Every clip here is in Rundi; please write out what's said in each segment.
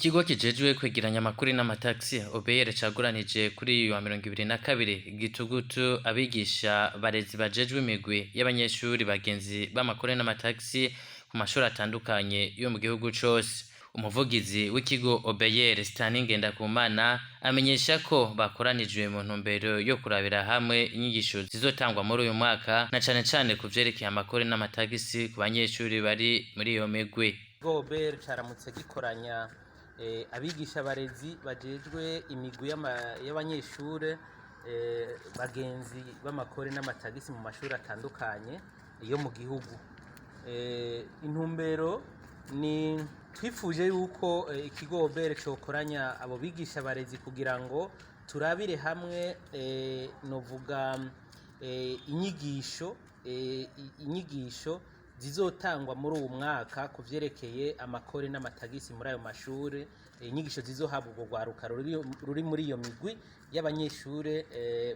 Ikigo kijejwe kwegeranya amakuru n'amatagisi OBR caguranije kuri uyu wa 2022 gitugutu abigisha barezi bajejwe imigwi y'abanyeshuri bagenzi b'amakuru n'amatagisi ku mashuri atandukanye yo mu gihugu cose. Umuvugizi w'ikigo OBR Staningenda-Kumana amenyesha ko bakoranijwe mu ntumbero yo kurabira hamwe inyigisho zizotangwa muri uyu mwaka na cane cane kuvyerekeye amakuru n'amatagisi ku banyeshuri bari muri iyo migwi. OBR caramutse gikoranya abigisha barezi bajejwe imigwi y'abanyeshure bagenzi b'amakore n'amatagisi mu mashuri atandukanye yo mu gihugu. Intumbero ni twifuje yuko ikigo OBR cokoranya abo bigisha barezi kugira ngo turabire hamwe novuga inyigisho zizotangwa muri uwo mwaka kuvyerekeye amakore n'amatagisi muri ayo mashure, inyigisho zizohabwa ubwo rwaruka ruri muri iyo migwi y'abanyeshure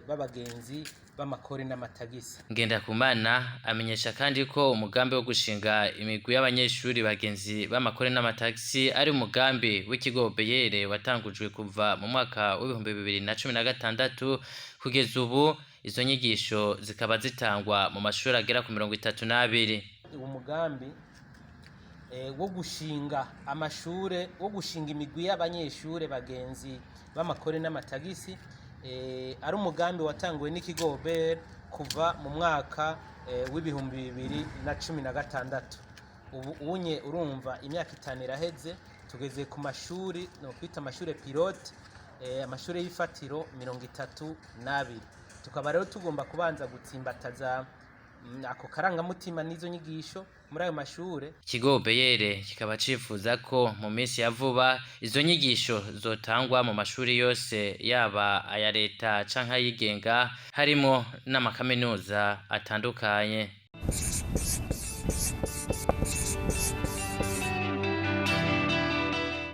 b'abagenzi b'amakore n'amatagisi. Ngendakumana amenyesha kandi ko umugambi wo gushinga imigwi y'abanyeshuri bagenzi b'amakore n'amatagisi ari umugambi w'ikigo OBR watangujwe kuva mu mwaka w'2016 kugeza ubu izo nyigisho zikaba zitangwa mu mashuri agera ku 32. Umugambi wo gushinga amashure wo gushinga imigwi y'abanyeshure bagenzi b'amakore n'amatagisi ari umugambi watanguwe n'ikigo OBR kuva mu mwaka w'2016. Unye urumva imyaka 5 iraheze tugeze ku mashuri no kwita amashure pilote, amashure y'ifatiro 32. Tukaba rero tugomba kubanza gutsimbataza ako karangamutima n'izo nyigisho muri ayo mashure. Ikigo OBR kikaba cifuza ko mu minsi ya vuba izo nyigisho zotangwa mu mashuri yose yaba aya leta canke ayigenga harimo n'amakaminuza atandukanye.